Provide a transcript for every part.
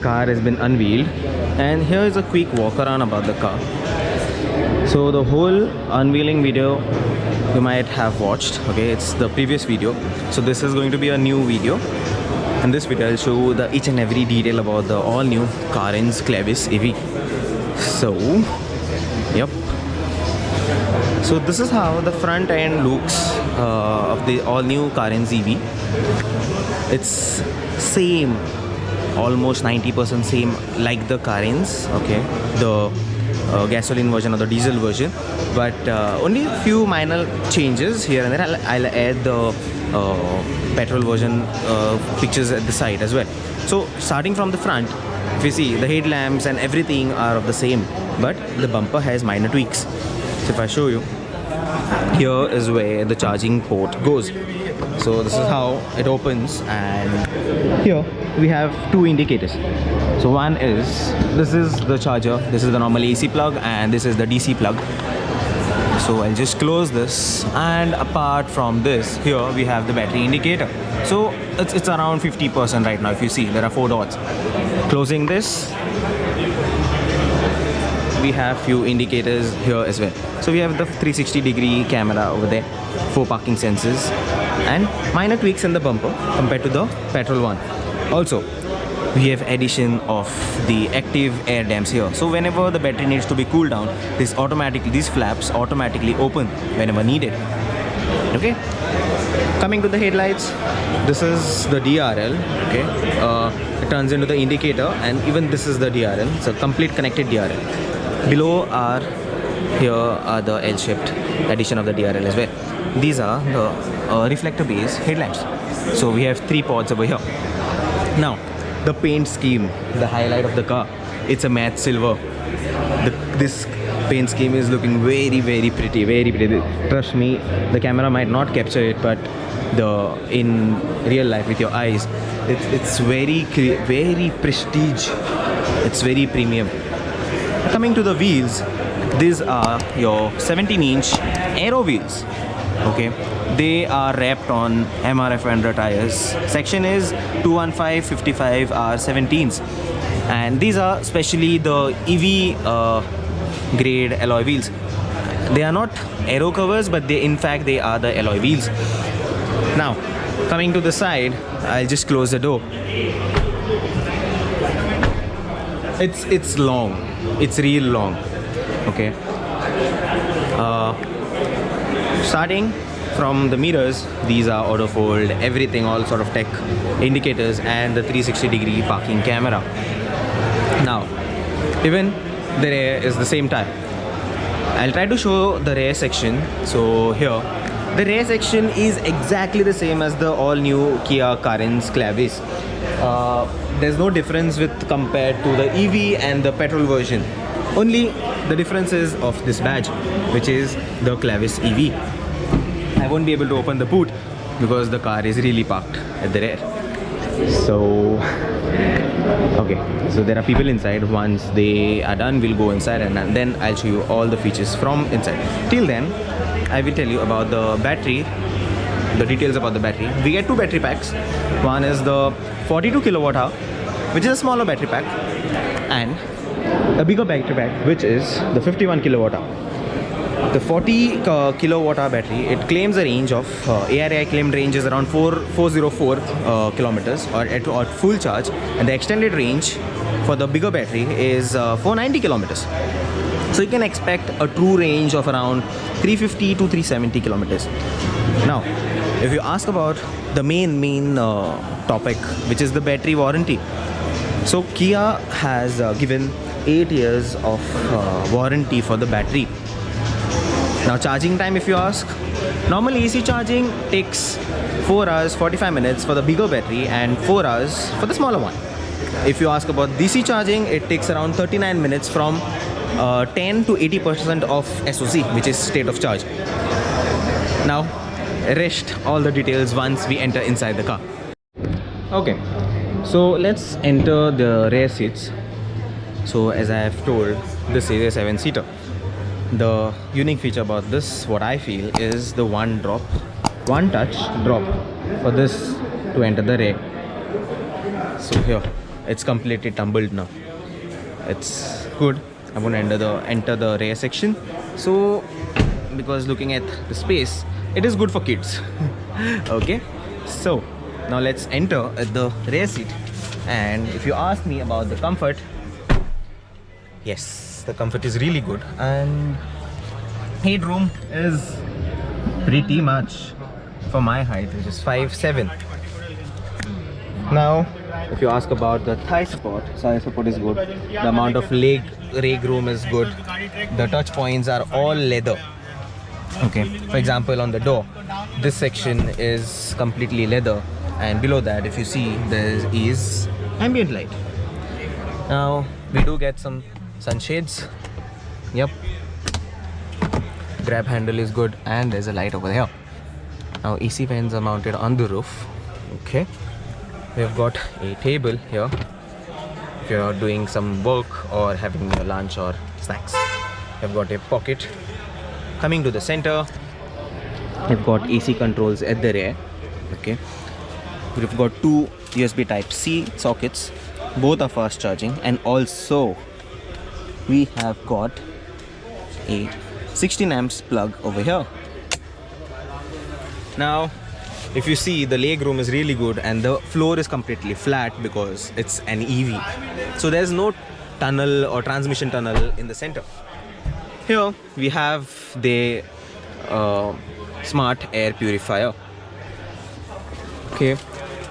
car has been unveiled, and here is a quick walk around about the car. So the whole unveiling video you might have watched, okay, it's the previous video. So this is going to be a new video. In this video I'll show you each and every detail about the all new CARENS CLAVIS EV. So yep, so this is how the front end looks of the all new CARENS EV. It's same, almost 90% same like the CARENS, okay, the gasoline version or the diesel version, but only a few minor changes here and there. I'll add the petrol version pictures at the side as well. So starting from the front, if you see, the headlamps and everything are of the same, but the bumper has minor tweaks. So if I show you, here is where the charging port goes. So this is how it opens, and here we have two indicators. So one is, this is the charger, this is the normal AC plug, and this is the DC plug. So I'll just close this, and apart from this, here we have the battery indicator. So it's around 50% right now. If you see, there are 4 dots. Closing this, we have few indicators here as well. So we have the 360-degree camera over there, 4 parking sensors, and minor tweaks in the bumper compared to the petrol one. Also, we have addition of the active air dams here. So whenever the battery needs to be cooled down, these flaps automatically open whenever needed. Okay. Coming to the headlights, this is the DRL. Okay, it turns into the indicator, and even this is the DRL. It's a complete connected DRL. Below are the L-shaped addition of the DRL as well. These are the reflector-based headlamps. So we have 3 pods over here. Now, the paint scheme, the highlight of the car, it's a matte silver. This paint scheme is looking very pretty, very pretty. Trust me, the camera might not capture it, but in real life with your eyes, it's very prestige. It's very premium. Coming to the wheels, these are your 17-inch aero wheels. Okay, they are wrapped on MRF under tires. Section is 215/55 R17s, and these are specially the EV grade alloy wheels. They are not aero covers, but in fact they are the alloy wheels. Now, coming to the side, I'll just close the door. It's long. It's real long. Okay. Starting from the mirrors, these are auto fold, everything, all sort of tech indicators, and the 360-degree parking camera. Now, even the rear is the same type. I'll try to show the rear section. So here, the rear section is exactly the same as the all-new Kia CARENS CLAVIS. There's no difference compared to the EV and the petrol version. Only the difference is of this badge, which is the CLAVIS EV. I won't be able to open the boot because the car is really parked at the rear. So, okay, so there are people inside. Once they are done, we'll go inside, and then I'll show you all the features from inside. Till then, I will tell you about the battery, the details about the battery. We get 2 battery packs. One is the 42 kilowatt hour, which is a smaller battery pack, and a bigger battery pack, which is the 51 kilowatt hour. The 40 kilowatt hour battery, it claims a range of ARAI claimed range is around 404 kilometers or at full charge, and the extended range for the bigger battery is 490 kilometers. So you can expect a true range of around 350 to 370 kilometers. Now, if you ask about the main topic, which is the battery warranty, so Kia has given 8 years of warranty for the battery. Now, charging time, if you ask, normal AC charging takes 4 hours 45 minutes for the bigger battery and 4 hours for the smaller one. If you ask about DC charging, it takes around 39 minutes from 10 to 80% of SOC, which is state of charge. Now, rest all the details once we enter inside the car. Okay, so let's enter the rear seats. So as I have told, this is a 7-seater. The unique feature about this, what I feel, is the one touch drop for this to enter the rear. So here, it's completely tumbled now. It's good. I'm gonna enter the rear section. So because looking at the space, it is good for kids. Okay, so now let's enter at the rear seat. And if you ask me about the comfort, yes, the comfort is really good, and headroom is pretty much for my height, which is 5'7". Now if you ask about the thigh support is good. The amount of leg room is good. The touch points are all leather. Okay, for example, on the door, this section is completely leather, and below that, if you see, there is ambient light. Now we do get some sunshades. Yep, grab handle is good, and there's a light over here. Now AC fans are mounted on the roof. Okay, we've got a table here if you're doing some work or having your lunch or snacks. We've got a pocket. Coming to the center, we've got AC controls at the rear. Okay, we've got two USB Type-C sockets, both are fast charging, and also we have got a 16 amps plug over here. Now if you see, the leg room is really good, and the floor is completely flat because it's an EV, so there's no tunnel or transmission tunnel in the center. Here we have the smart air purifier. Okay,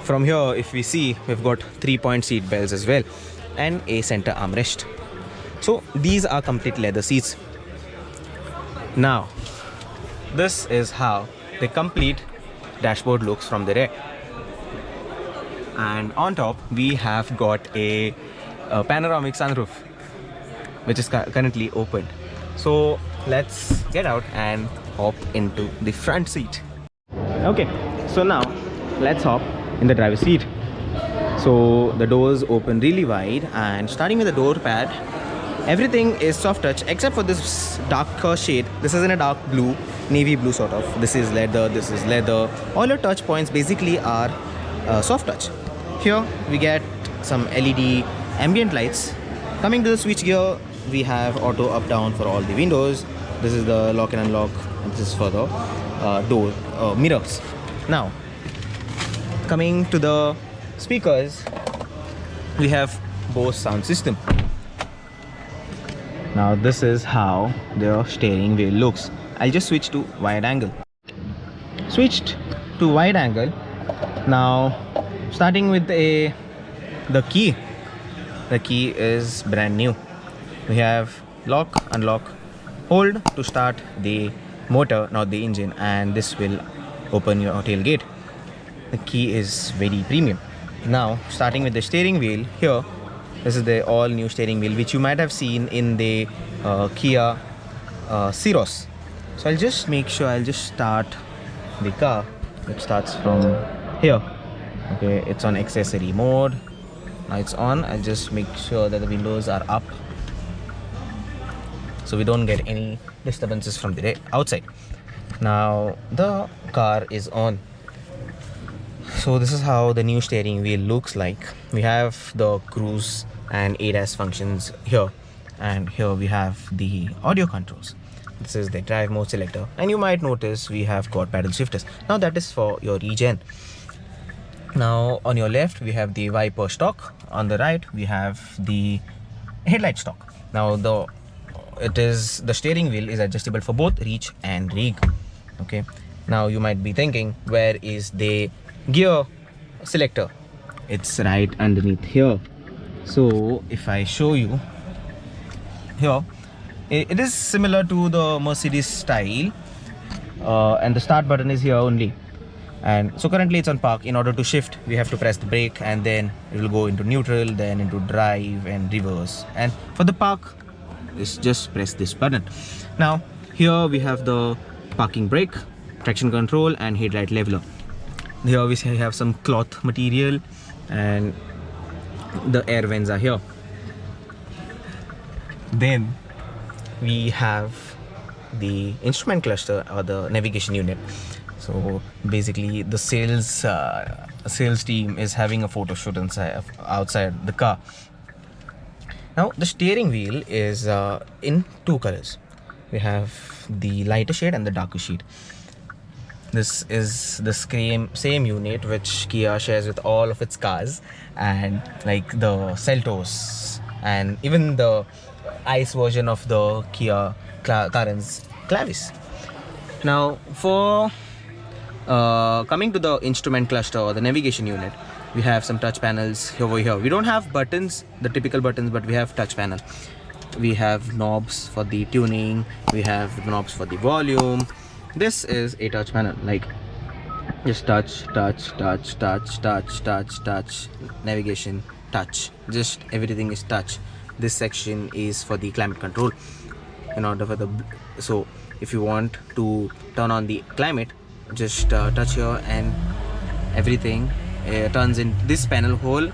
from here if we see, we've got 3-point seat belts as well, and a center armrest. So these are complete leather seats. Now this is how the complete dashboard looks from the rear, and on top we have got a panoramic sunroof, which is currently opened. So let's get out and hop into the front seat. Okay, so now let's hop in the driver's seat. So the doors open really wide, and starting with the door pad, everything is soft touch except for this darker shade. This is in a dark blue, navy blue sort of. This is leather, this is leather. All your touch points basically are soft touch. Here we get some LED ambient lights. Coming to the switch gear, we have auto up down for all the windows. This is the lock and unlock, and this is for the door mirrors. Now coming to the speakers, we have Bose sound system. Now this is how the steering wheel looks. I'll just switch to wide angle. Switched to wide angle. Now starting with the key. The key is brand new. We have lock, unlock, hold to start the motor, not the engine, and this will open your tailgate. The key is very premium. Now starting with the steering wheel, here this is the all new steering wheel, which you might have seen in the Kia Ceros. So I'll just make sure, I'll just start the car. It starts from here. Okay, it's on accessory mode. Now it's on. I'll just make sure that the windows are up, so we don't get any disturbances from the outside. Now the car is on. So this is how the new steering wheel looks like. We have the cruise and ADAS functions here, and here we have the audio controls. This is the drive mode selector, and you might notice we have got paddle shifters. Now that is for your regen. Now on your left we have the wiper stock. On the right we have the headlight stock. Now the steering wheel is adjustable for both reach and rig. Okay, now you might be thinking, where is the gear selector? It's right underneath here. So if I show you here, it is similar to the Mercedes style, and the start button is here only. And so currently it's on park. In order to shift, we have to press the brake, and then it will go into neutral, then into drive and reverse. And for the park, just press this button. Now here we have the parking brake, traction control, and headlight leveler. Here we have some cloth material, and the air vents are here. Then we have the instrument cluster or the navigation unit. So basically the sales team is having a photo shoot outside the car. Now the steering wheel is in two colors. We have the lighter shade and the darker shade. This is the same unit which Kia shares with all of its cars, and like the Seltos and even the ICE version of the Kia CARENS CLAVIS. Now for coming to the instrument cluster or the navigation unit, we have some touch panels over here. We don't have buttons, the typical buttons, but we have touch panel. We have knobs for the tuning, we have knobs for the volume. This is a touch panel, like just touch, navigation, touch, just everything is touch. This section is for the climate control. In order for the, so if you want to turn on the climate, just touch here and everything turns in. This panel hole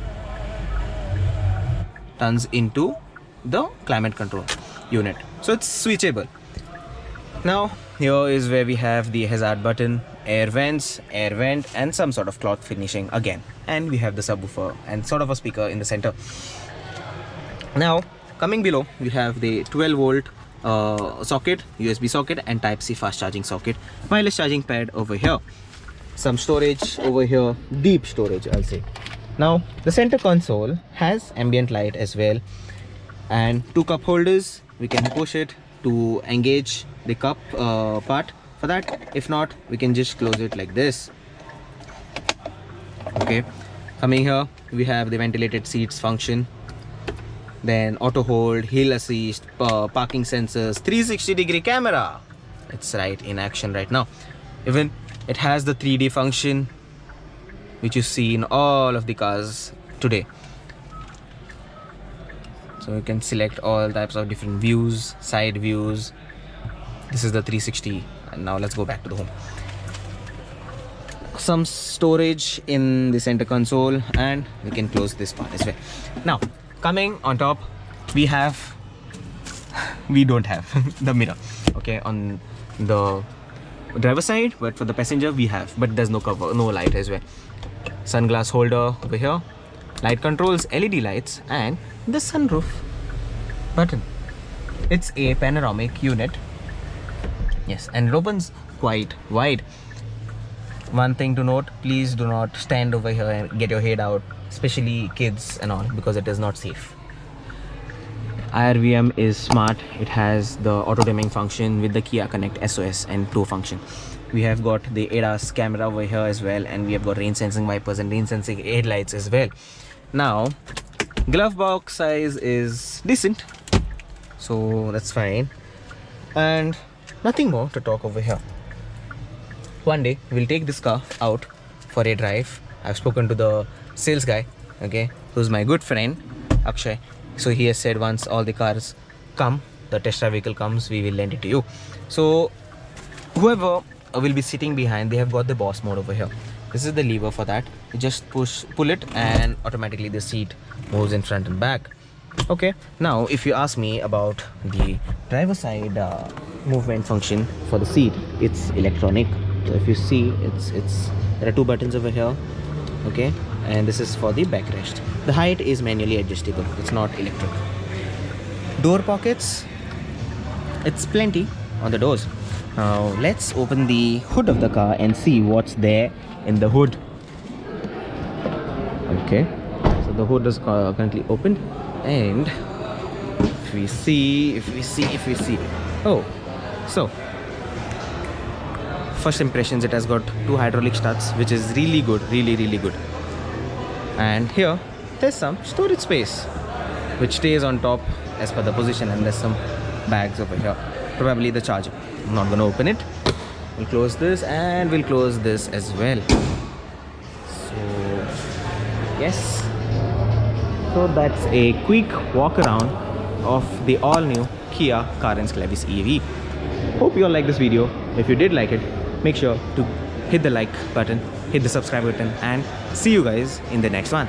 turns into the climate control unit, so it's switchable. Now here is where we have the hazard button, air vents, air vent, and some sort of cloth finishing again, and we have the subwoofer and sort of a speaker in the center. Now coming below, we have the 12-volt socket, USB socket, and Type-C fast charging socket, wireless charging pad over here, some storage over here, deep storage I'll say. Now the center console has ambient light as well, and two cup holders. We can push it to engage the cup part for that. If not, we can just close it like this. Okay, coming here, we have the ventilated seats function, then auto hold, hill assist, parking sensors, 360-degree camera. It's right in action right now. Even it has the 3D function which you see in all of the cars today. So you can select all types of different views, side views. This is the 360. And now let's go back to the home. Some storage in the center console, and we can close this part as well. Now coming on top, we don't have the mirror, okay, on the driver side, but for the passenger we have, but there's no cover, no light as well. Sunglass holder over here, light controls, LED lights, and the sunroof button. It's a panoramic unit, yes, and it opens quite wide. One thing to note, please do not stand over here and get your head out, especially kids and all, because it is not safe. IRVM is smart. It has the auto dimming function with the Kia Connect SOS and tow function. We have got the ADAS camera over here as well, and we have got rain sensing wipers and rain sensing headlights as well. Now glove box size is decent, so that's fine, and nothing more to talk over here. One day we'll take this car out for a drive. I've spoken to the sales guy, okay, who's my good friend Akshay. So he has said once all the cars come, the test drive vehicle comes, we will lend it to you. So whoever will be sitting behind, they have got the boss mode over here. This is the lever for that. You just pull it, and automatically the seat moves in front and back. Okay, now if you ask me about the driver side movement function for the seat, it's electronic. So if you see, there are two buttons over here, okay, and this is for the backrest. The height is manually adjustable, it's not electric. Door pockets, it's plenty on the doors. Now let's open the hood of the car and see what's there in the hood. Okay, so the hood is currently opened, and if we see, oh, so first impressions, it has got two hydraulic struts, which is really good, really good. And here there's some storage space which stays on top as per the position, and there's some bags over here, probably the charger. I'm not gonna open it. We'll close this, and we'll close this as well. So yes, so that's a quick walk around of the all new Kia CARENS CLAVIS EV. Hope you all like this video. If you did like it, make sure to hit the like button, hit the subscribe button, and see you guys in the next one.